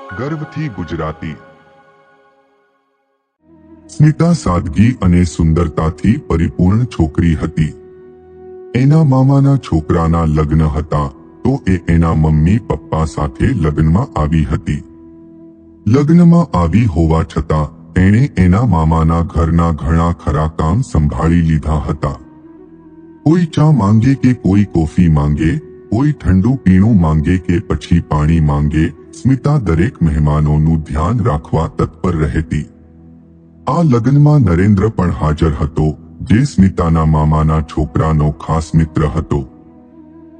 ગર્વથી ગુજરાતી। સ્મિતા સાદગી અને સુંદરતાથી પરિપૂર્ણ છોકરી હતી। એના મામાના છોકરાના લગ્ન હતા તો એ એના મમ્મી પપ્પા સાથે લગ્નમાં આવી હતી। લગ્નમાં આવી હોવા છતાં એણે એના મામાના ઘરના ઘણા ખરા કામ સંભાળી લીધા હતા। કોઈ ચા માંગે કે કોઈ કોફી માંગે, કોઈ ઠંડુ પીણું માંગે કે પછી પાણી માંગે, સ્મિતા દરેક મહેમાનોનું ધ્યાન રાખવા તત્પર રહેતી। આ લગ્નમાં નરેન્દ્ર પણ હાજર હતો, જે સ્મિતાના મામાના છોકરાનો ખાસ મિત્ર હતો।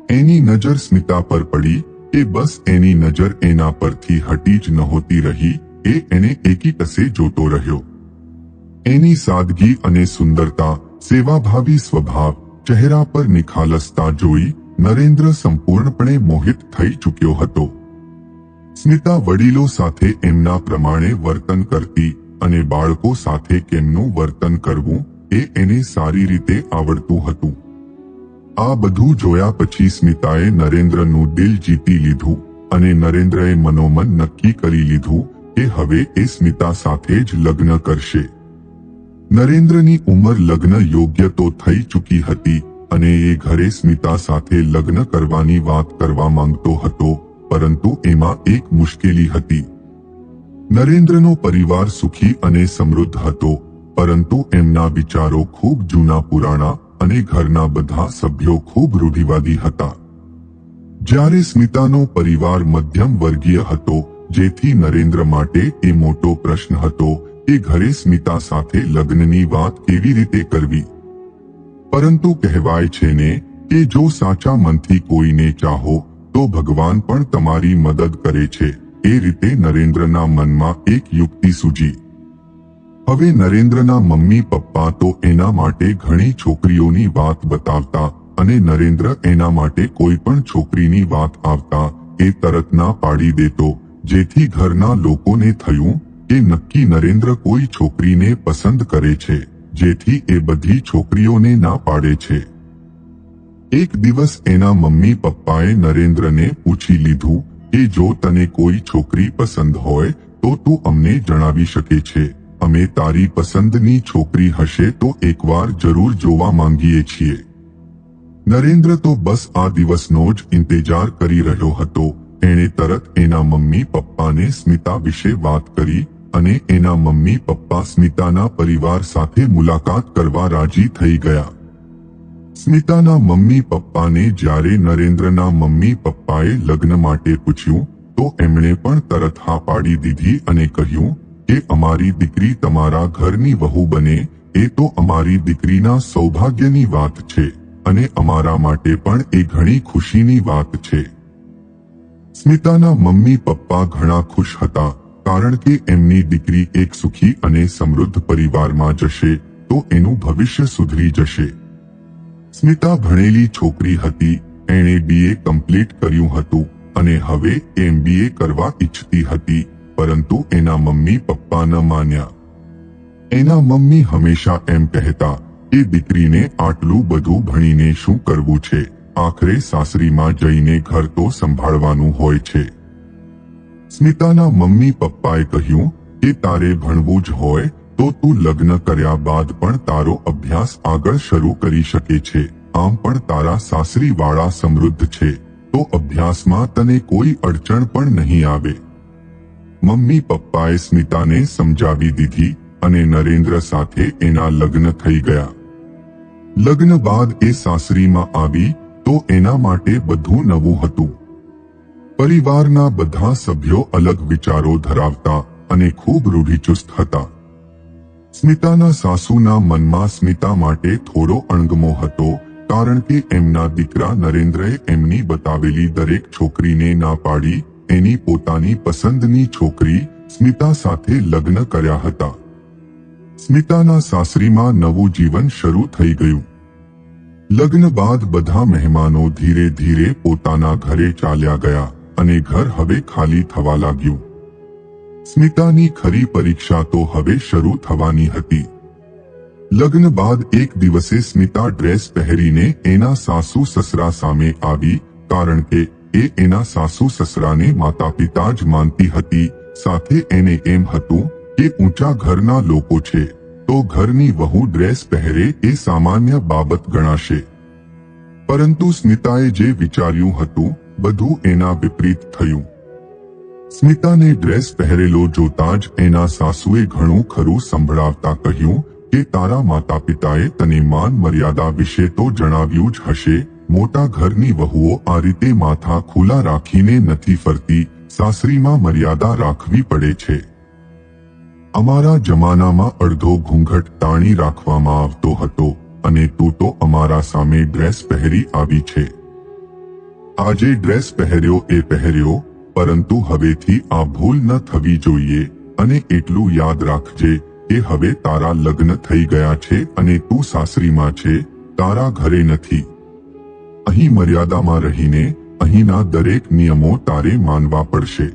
એની નજર સ્મિતા પર પડી એ બસ એની નજર એના પરથી હટી જ નહોતી રહી, એ એને એકીટસે જોતો રહ્યો। એની સાદગી અને સુંદરતા, સેવાભાવી સ્વભાવ, ચહેરા પર નિખાલસતા જોઈ નરેન્દ્ર સંપૂર્ણપણે મોહિત થઈ ચૂક્યો હતો। સ્મિતા વડીલો સાથે એમના પ્રમાણે વર્તન કરતી અને બાળકો સાથે કેમનું વર્તન કરવું એ એને સારી રીતે આવડતું હતું। આ બધું જોયા પછી સ્મિતાએ નરેન્દ્રનું દિલ જીતી લીધું અને નરેન્દ્રએ મનોમન નક્કી કરી લીધું કે હવે એ સ્મિતા સાથે જ લગ્ન કરશે। નરેન્દ્રની ઉંમર લગ્ન યોગ્ય તો થઈ ચૂકી હતી અને એ ઘરે સ્મિતા સાથે લગ્ન કરવાની વાત કરવા માંગતો હતો, પરંતુ એમાં એક મુશ્કેલી હતી। નરેન્દ્રનો પરિવાર સુખી અને સમૃદ્ધ હતો, પરંતુ એમના વિચારો ખૂબ જૂના પુરાણા અને ઘરના બધા સભ્યો ખૂબ રૂઢિવાદી હતા। જ્યારે સ્મિતાનો પરિવાર મધ્યમ વર્ગીય હતો, જેથી નરેન્દ્ર માટે એ મોટો પ્રશ્ન હતો કે ઘરે સ્મિતા સાથે લગ્નની વાત કેવી રીતે કરવી। પરંતુ કહેવાય છે ને કે જો સાચા મનથી કોઈને ચાહો તો ભગવાન પણ તમારી મદદ કરે છે। એ રીતે નરેન્દ્રના મનમાં એક યુક્તિ સૂજી। હવે નરેન્દ્રના મમ્મી પપ્પા તો એના માટે ઘણી છોકરીઓની વાત બતાવતા અને નરેન્દ્ર એના માટે કોઈ પણ છોકરીની વાત આવતા એ તરત ના પાડી દેતો, જેથી ઘરના લોકોને થયું કે નક્કી નરેન્દ્ર કોઈ છોકરીને પસંદ કરે છે, જેથી એ બધી છોકરીઓને ના પાડે છે। એક દિવસ એના મમ્મી પપ્પાએ નરેન્દ્રને પૂછી લીધું કે જો તને કોઈ છોકરી પસંદ હોય તો તું અમને જણાવી શકે છે, અમે તારી પસંદની છોકરી હશે તો એકવાર જરૂર જોવા માંગીએ છીએ। નરેન્દ્ર તો બસ આ દિવસનો જ ઇંતજાર કરી રહ્યો હતો। એણે તરત એના મમ્મી પપ્પાને સ્મિતા વિશે વાત કરી અને એના મમ્મી પપ્પા સ્મિતાના પરિવાર સાથે મુલાકાત કરવા રાજી થઈ ગયા। સ્મિતાના મમ્મી પપ્પાને જ્યારે નરેન્દ્રના મમ્મી પપ્પાએ લગ્ન માટે પૂછ્યું તો એમણે પણ તરત હા પાડી દીધી અને કહ્યું કે અમારી દીકરી તમારા ઘરની વહુ બને એ તો અમારી દીકરીના સૌભાગ્યની વાત છે અને અમારા માટે પણ એ ઘણી ખુશીની વાત છે। સ્મિતાના મમ્મી પપ્પા ઘણા ખુશ હતા, કારણ કે એમની દીકરી એક સુખી અને સમૃદ્ધ પરિવારમાં જશે તો એનું ભવિષ્ય સુધરી જશે। સ્મિતા ભણેલી છોકરી હતી, એણે BA કમ્પ્લીટ કર્યું હતું અને હવે MBA કરવા ઈચ્છતી હતી, પરંતુ એના મમ્મી પપ્પા ન માન્યા। એના મમ્મી હંમેશા એમ કહેતા કે દીકરીને આટલું બધું ભણીને શું કરવું છે, આખરે સાસરીમાં જઈને ઘર તો સંભાળવાનું હોય છે। સ્મિતાના મમ્મી પપ્પાએ કહ્યું કે તારે ભણવું જ હોય તો તું લગ્ન કર્યા બાદ પણ તારો અભ્યાસ આગળ શરૂ કરી શકે છે। આમ પણ તારા સાસરી વાળા સમૃદ્ધ છે તો અભ્યાસમાં તને કોઈ અડચણ પણ નહીં આવે। મમ્મી પપ્પાએ સ્મિતાને સમજાવી દીધી અને નરેન્દ્ર સાથે એના લગ્ન થઈ ગયા। લગ્ન બાદ એ સાસરીમાં આવી તો એના માટે બધું નવું હતું। પરિવારના બધા સભ્યો અલગ વિચારો ધરાવતા અને ખૂબ રૂઢિચુસ્ત હતા। સ્મિતાના સાસુના મનમાં સ્મિતા માટે થોડો અણગમો હતો, કારણ કે એમના દીકરા નરેન્દ્રએ એમની બતાવેલી દરેક છોકરીને ના પાડી એની પોતાની પસંદની છોકરી સ્મિતા સાથે લગ્ન કર્યા હતા। સ્મિતાના સાસરીમાં નવું જીવન શરૂ થઈ ગયું। લગ્ન બાદ બધા મહેમાનો ધીરે ધીરે પોતાના ઘરે ચાલ્યા ગયા અને ઘર હવે ખાલી થવા લાગ્યું। સ્મિતાની ખરી પરીક્ષા તો હવે શરૂ થવાની હતી। લગ્ન બાદ એક દિવસે સ્મિતા ડ્રેસ પહેરીને એના સાસુ સસરા સામે આવી, કારણ કે એ એના સાસુ સસરાને માતા પિતા જ માનતી હતી. સાથે એને એમ હતું કે ઊંચા ઘરના લોકો છે તો ઘરની વહુ ડ્રેસ પહેરે એ સામાન્ય બાબત ગણાશે. પરંતુ સ્મિતાએ જે વિચાર્યું હતું બધું એના વિપરીત થયું. સ્મિતાને ડ્રેસ પહેરેલો જોતા જ એના સાસુએ ઘણું ખરું સંભળાવતા કહ્યું કે તારા માતા પિતાએ તને માન મર્યાદા વિશે તો જણાવ્યું જ હશે. મોટા ઘરની વહુઓ આ રીતે માથા ખુલ્લા રાખીને નથી ફરતી. સાસરીમાં મર્યાદા રાખવી પડે છે. અમારા જમાનામાં અડધો ઘૂંઘટ તાણી રાખવામાં આવતો હતો અને તું તો અમારા સામે ડ્રેસ પહેરી આવી છે. આજે ડ્રેસ પહેર્યો એ પહેર્યો, પરંતુ હવેથી આ ભૂલ ન થવી જોઈએ. અને એટલું યાદ રાખજે કે હવે તારા લગ્ન થઈ ગયા છે અને તું સાસરીમાં છે, તારા ઘરે નથી. અહીં મર્યાદામાં રહીને અહીંના દરેક નિયમો તારે માનવા પડશે.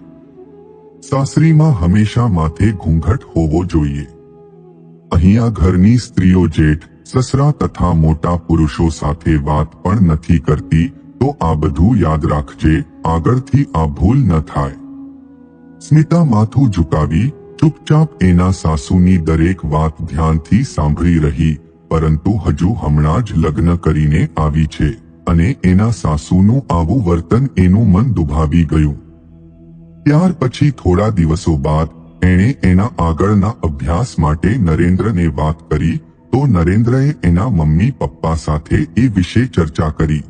સાસરીમાં હંમેશા માથે ઘૂંઘટ હોવો જોઈએ. અહીંયા ઘરની સ્ત્રીઓ જેઠ, સસરા તથા મોટા પુરુષો સાથે વાત પણ નથી કરતી. તો આ બધું યાદ રાખજે, આગળથી આ ભૂલ ન થાય. સ્મિતા માથું ઝુકાવી ચૂપચાપ એના સાસુની દરેક વાત ધ્યાનથી સાંભળી રહી. પરંતુ હજુ હમણાં જ લગ્ન કરીને આવી છે અને એના સાસુનું આવું વર્તન એનું મન દુભાવી ગયું. ત્યાર પછી થોડા દિવસો બાદ એણે એના આગળના અભ્યાસ માટે નરેન્દ્રને વાત કરી તો નરેન્દ્રએ એના મમ્મી પપ્પા સાથે એ વિશે ચર્ચા કરી.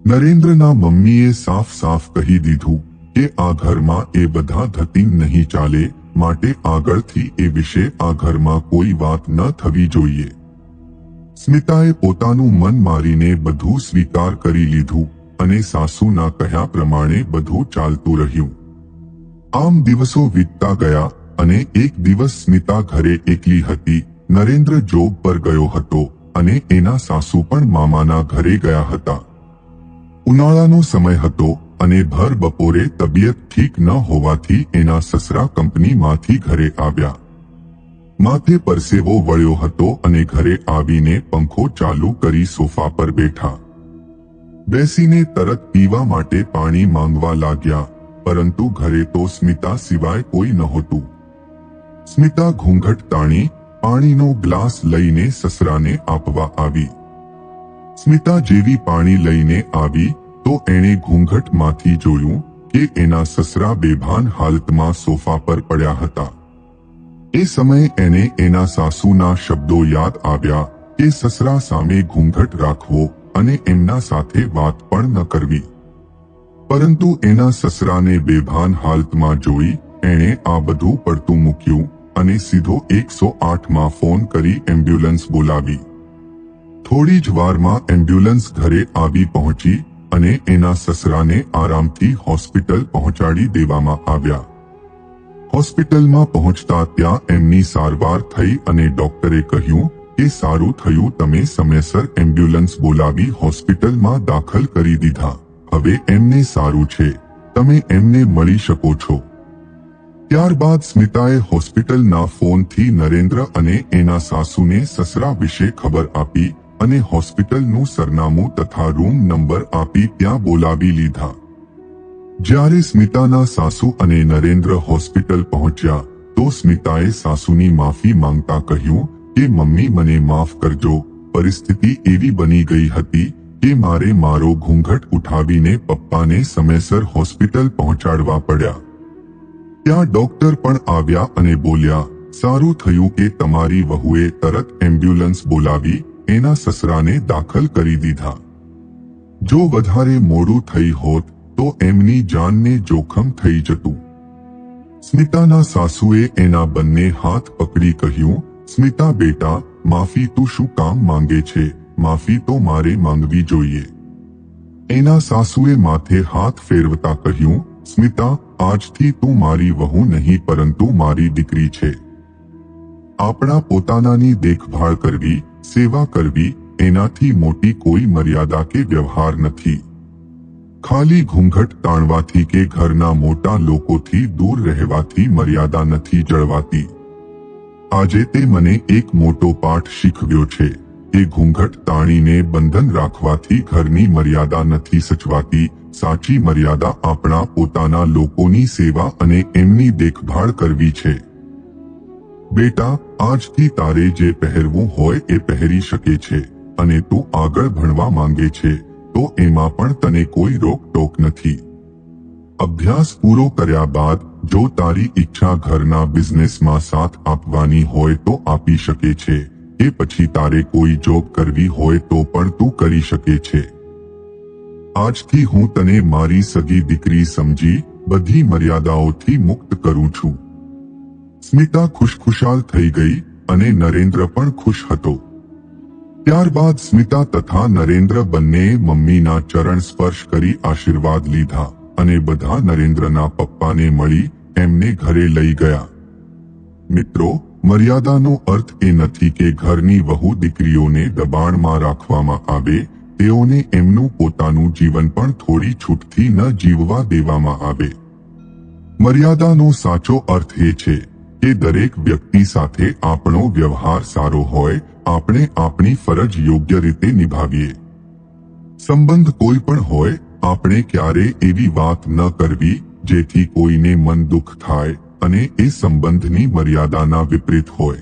નરેન્દ્રના મમ્મીએ સાફ સાફ કહી દીધું કે આ ઘરમાં એ બધા ધતિંગ નહીં ચાલે, માટે આગળથી એ વિશે આ ઘરમાં કોઈ વાત ન થવી જોઈએ. સ્મિતાએ પોતાનું મન મારીને બધું સ્વીકાર કરી લીધું અને સાસુના કહ્યા પ્રમાણે બધું ચાલતું રહ્યું. આમ દિવસો વીતતા ગયા અને એક દિવસ સ્મિતા ઘરે એકલી હતી. નરેન્દ્ર જોબ પર ગયો હતો અને એના સાસુ પણ મામાના ઘરે ગયા હતા. ઉનાળાનો સમય હતો અને ભર બપોરે તબિયત ઠીક ન હોવાથી એના સસરા કંપનીમાંથી ઘરે આવ્યા. માથે પરસેવો વળ્યો હતો અને ઘરે આવીને પંખો ચાલુ કરી સોફા પર બેઠા. બેસીને તરત પીવા માટે પાણી માંગવા લાગ્યા, પરંતુ ઘરે તો સ્મિતા સિવાય કોઈ નહોતું. સ્મિતા ઘૂંઘટ તાણી પાણીનો ગ્લાસ લઈને સસરાને આપવા આવી. સ્મિતા જેવી પાણી લઈને આવી તો એણે ઘૂંઘટમાંથી જોયું કે એના સસરા બેભાન હાલતમાં સોફા પર પડ્યા હતા. એ સમયે એને એના સાસુના શબ્દો યાદ આવ્યા કે સસરા સામે ઘૂંઘટ રાખવો અને એમના સાથે વાત પણ ન કરવી. પરંતુ એના સસરાને બેભાન હાલતમાં જોઈ એણે આ બધું પડતું મૂક્યું અને સીધો 108માં ફોન કરી એમ્બ્યુલન્સ બોલાવી. થોડી જ વારમાં એમ્બ્યુલન્સ ઘરે આવી પહોંચી અને એના સસરાને આરામથી હોસ્પિટલ પહોંચાડી દેવામાં આવ્યા. હોસ્પિટલમાં પહોંચતા ત્યાં એમની સારવાર થઈ અને ડોક્ટરે કહ્યું કે સારું થયું તમે સમયસર એમ્બ્યુલન્સ બોલાવી હોસ્પિટલમાં દાખલ કરી દીધા. હવે એમને સારું છે, તમે એમને મળી શકો છો. ત્યારબાદ સ્મિતાએ હોસ્પિટલના ફોનથી નરેન્દ્ર અને એના સાસુને સસરા વિશે ખબર આપી અને હોસ્પિટલનું સરનામું તથા રૂમ નંબર આપી ત્યાં બોલાવી લીધા. જ્યારે સ્મિતાના સાસુ અને નરેન્દ્ર હોસ્પિટલ પહોંચ્યા તો સ્મિતાએ સાસુની માફી માંગતા કહ્યું કે મમ્મી મને માફ કરજો, પરિસ્થિતિ એવી બની ગઈ હતી કે મારે મારો ઘૂંઘટ ઉઠાવીને પપ્પાને સમયસર હોસ્પિટલ પહોંચાડવા પડ્યા. ત્યાં ડોક્ટર પણ આવ્યા અને બોલ્યા સારું થયું કે તમારી વહુએ તરત એમ્બ્યુલન્સ બોલાવી એના સસરાને દાખલ કરી દીધા. જો વધારે મોડું થઈ હોત તો એમની જાનને જોખમ થઈ જતું. સ્મિતાના સાસુએ એના બંને હાથ પકડી કહ્યું સ્મિતા બેટા, માફી તું શું કામ માંગે છે? માફી તો મારે માંગવી જોઈએ. એના સાસુએ માથે હાથ ફેરવતા કહ્યું સ્મિતા, આજથી તું મારી વહુ નહીં પરંતુ મારી દીકરી છે. આપણા પોતાનાની દેખભાળ કરવી, સેવા કરવી એનાથી મોટી કોઈ મર્યાદા કે વ્યવહાર નથી. ખાલી ઘૂંઘટ તાણવાથી કે ઘરના મોટા લોકોથી દૂર રહેવાથી મર્યાદા નથી જળવાતી. આજે તે મને એક મોટો પાઠ શીખવ્યો છે કે ઘૂંઘટ તાણીને બંધન રાખવાથી ઘરની મર્યાદા નથી સચવાતી. સાચી મર્યાદા આપણા પોતાના લોકોની સેવા અને એમની દેખભાળ કરવી છે. બેટા, આજથી તારે જે પહેરવું હોય એ પહેરી શકે છે અને તું આગળ ભણવા માંગે છે તો એમાં પણ તને કોઈ રોકટોક નથી. અભ્યાસ પૂરો કર્યા બાદ જો તારી ઈચ્છા ઘરના બિઝનેસમાં સાથ આપવાની હોય તો આપી શકે છે. એ પછી તારે કોઈ જોબ કરવી હોય તો પણ તું કરી શકે છે. આજથી હું તને મારી સગી દીકરી સમજી બધી મર્યાદાઓથી મુક્ત કરું છું. સ્મિતા ખુશખુશાલ થઈ ગઈ અને નરેન્દ્ર પણ ખુશ હતો. ત્યારબાદ સ્મિતા તથા નરેન્દ્ર બંનેએ મમ્મીના ચરણ સ્પર્શ કરી આશીર્વાદ લીધા અને બધા નરેન્દ્રના પપ્પાને મળી એમને ઘરે લઈ ગયા. મિત્રો, મર્યાદાનો અર્થ એ નથી કે ઘરની વહુ દીકરીઓને દબાણમાં રાખવામાં આવે. તેઓને એમનું પોતાનું જીવન પણ થોડી છૂટથી ન જીવવા દેવામાં આવે. મર્યાદાનો સાચો અર્થ એ છે કે દરેક વ્યક્તિ સાથે આપણો વ્યવહાર સારો હોય, આપણે આપણી ફરજ યોગ્ય રીતે નિભાવીએ. સંબંધ કોઈ પણ હોય, આપણે ક્યારે એવી વાત ન કરવી જેથી કોઈને મન દુઃખ થાય અને એ સંબંધની મર્યાદાના વિપરીત હોય.